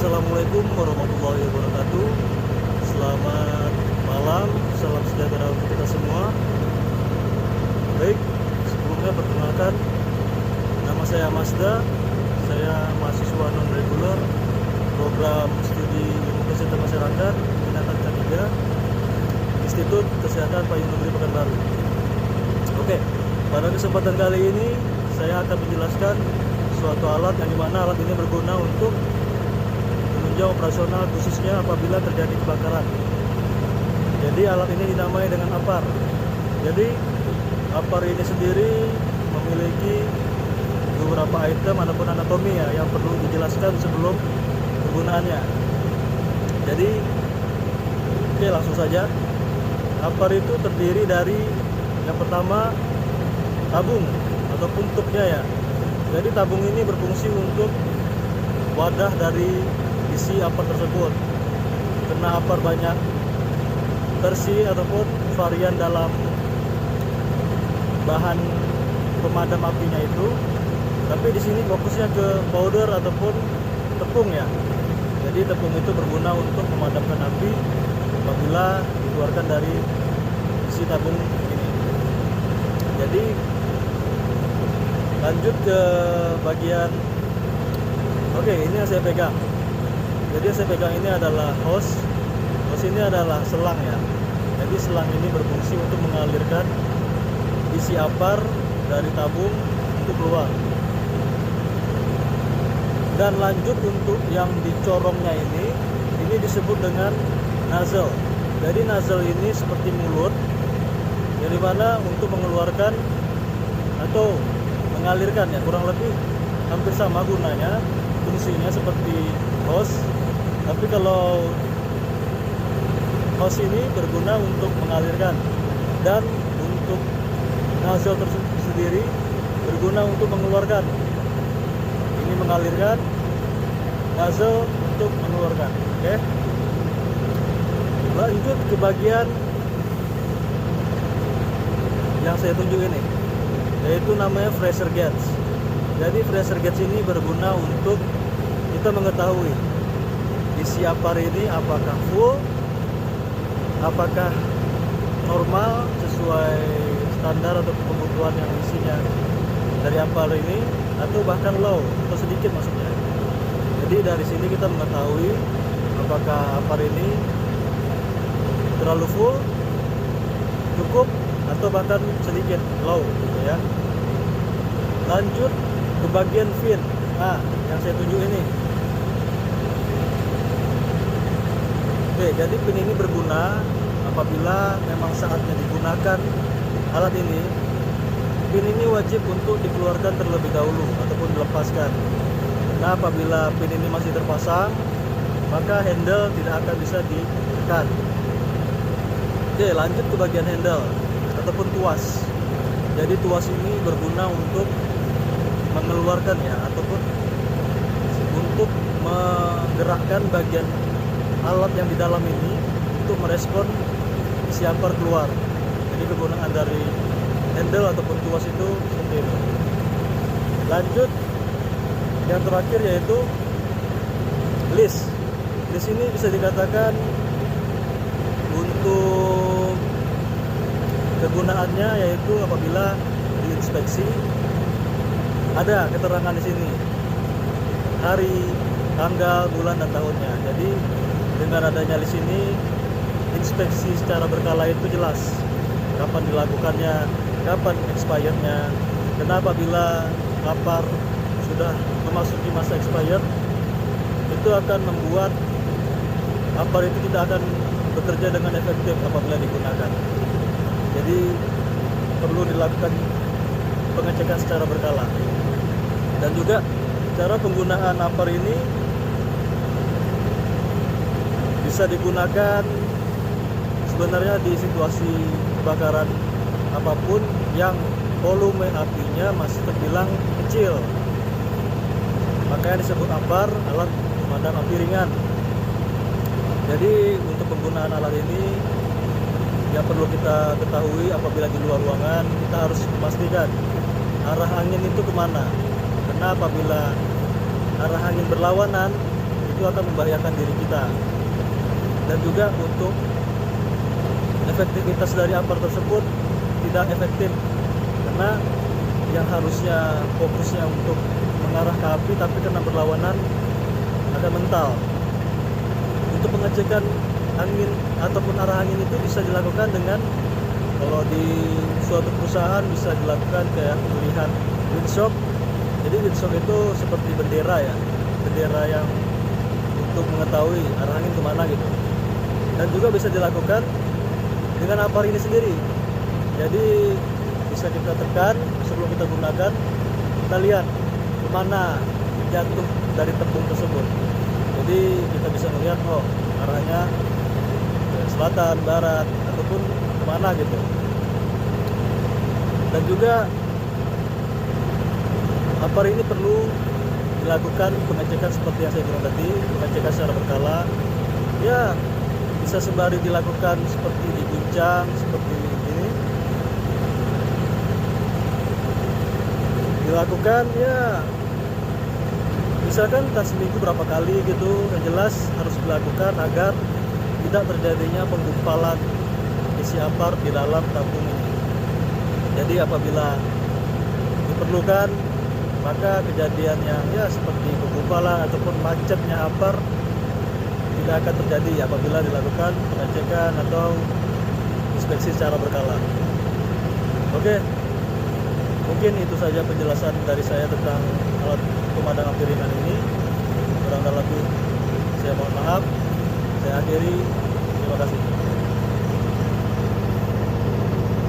Assalamualaikum warahmatullahi wabarakatuh. Selamat malam, salam sejahtera untuk kita semua. Baik, sebelumnya perkenalkan, nama saya Mazda. Saya mahasiswa non reguler program studi ilmu kesehatan masyarakat minatan K3 Institut Kesehatan Payung Negeri Pekanbaru. Oke, pada kesempatan kali ini saya akan menjelaskan suatu alat yang dimana alat ini berguna untuk menunjang operasional khususnya apabila terjadi kebakaran. Jadi alat ini dinamai dengan APAR. Jadi APAR ini sendiri memiliki beberapa item ataupun anatomi yang perlu dijelaskan sebelum penggunaannya. Jadi oke, langsung saja. APAR itu terdiri dari yang pertama tabung ataupun tubnya ya. Jadi tabung ini berfungsi untuk wadah dari isi APAR tersebut. Karena APAR banyak versi ataupun varian dalam bahan pemadam apinya itu. Tapi di sini fokusnya ke powder ataupun tepung ya. Jadi tepung itu berguna untuk memadamkan api apabila dikeluarkan dari isi tabung ini. Jadi lanjut ke bagian ini yang saya pegang. Jadi yang saya pegang ini adalah hose. Hose ini adalah selang ya. Jadi selang ini berfungsi untuk mengalirkan isi APAR dari tabung untuk keluar. Dan lanjut untuk yang dicorongnya ini disebut dengan nozzle. Jadi nozzle ini seperti mulut, dari mana untuk mengeluarkan atau mengalirkan ya, kurang lebih hampir sama gunanya, fungsinya seperti hose. Tapi kalau hose ini berguna untuk mengalirkan, dan untuk nozzle tersebut sendiri berguna untuk mengeluarkan. Ini mengalirkan, nozzle untuk mengeluarkan. Oke. Lanjut ke bagian yang saya tunjuk ini, yaitu namanya pressure gauge. Jadi pressure gauge ini berguna untuk kita mengetahui isi APAR ini apakah full, apakah normal sesuai standar atau kebutuhan yang isinya dari APAR ini, atau bahkan low atau sedikit maksudnya. Jadi dari sini kita mengetahui apakah APAR ini terlalu full, cukup, atau bahkan sedikit low gitu ya. Lanjut ke bagian fin. Nah, yang saya tunjuk ini. Oke, jadi pin ini berguna apabila memang saatnya digunakan alat ini. Pin ini wajib untuk dikeluarkan terlebih dahulu ataupun dilepaskan. Nah, apabila pin ini masih terpasang, maka handle tidak akan bisa ditekan. Oke, lanjut ke bagian handle ataupun tuas. Jadi tuas ini berguna untuk mengeluarkan ya, ataupun untuk menggerakkan bagian alat yang di dalam ini untuk merespon isi APAR keluar. Jadi kegunaan dari handle ataupun tuas itu seperti itu. Lanjut yang terakhir yaitu list. List ini bisa dikatakan untuk kegunaannya yaitu apabila diinspeksi ada keterangan di sini hari, tanggal, bulan dan tahunnya. Jadi dengan adanya list ini, inspeksi secara berkala itu jelas kapan dilakukannya, kapan expirednya. Kenapa bila APAR sudah memasuki masa expired, itu akan membuat APAR itu tidak akan bekerja dengan efektif apabila digunakan. Jadi perlu dilakukan pengecekan secara berkala. Dan juga cara penggunaan APAR ini bisa digunakan sebenarnya di situasi kebakaran apapun yang volume apinya masih terbilang kecil. Makanya disebut APAR, alat pemadam api ringan. Jadi untuk penggunaan alat ini yang perlu kita ketahui apabila di luar ruangan, kita harus memastikan arah angin itu kemana. Karena apabila arah angin berlawanan, itu akan membahayakan diri kita. Dan juga untuk efektivitas dari apar tersebut tidak efektif, karena yang harusnya fokusnya untuk mengarah ke api tapi karena berlawanan akan mental. Untuk pengecekan angin ataupun arah angin itu bisa dilakukan dengan, kalau di suatu perusahaan bisa dilakukan kayak melihat windshock. Jadi windshock itu seperti bendera ya, bendera yang untuk mengetahui arah angin kemana gitu. Dan juga bisa dilakukan dengan apar ini sendiri. Jadi bisa kita tekan sebelum kita gunakan, kita lihat kemana jatuh dari tepung tersebut. Jadi kita bisa melihat, oh arahnya ke selatan, barat, ataupun kemana gitu. Dan juga apar ini perlu dilakukan pengecekan seperti yang saya bilang tadi, pengecekan secara berkala. Ya, bisa sembari dilakukan seperti diguncang seperti ini. Dilakukan ya, misalkan entah seminggu berapa kali gitu. Yang jelas harus dilakukan agar tidak terjadinya penggumpalan isi apar di dalam tabung ini. Jadi apabila diperlukan, maka kejadian yang ya seperti penggumpalan ataupun macetnya apar tidak akan terjadi apabila dilakukan pengecekan atau inspeksi secara berkala. Oke, mungkin itu saja penjelasan dari saya tentang alat pemadam api ringan ini. Kurang lebih saya mohon maaf. Saya akhiri. Terima kasih.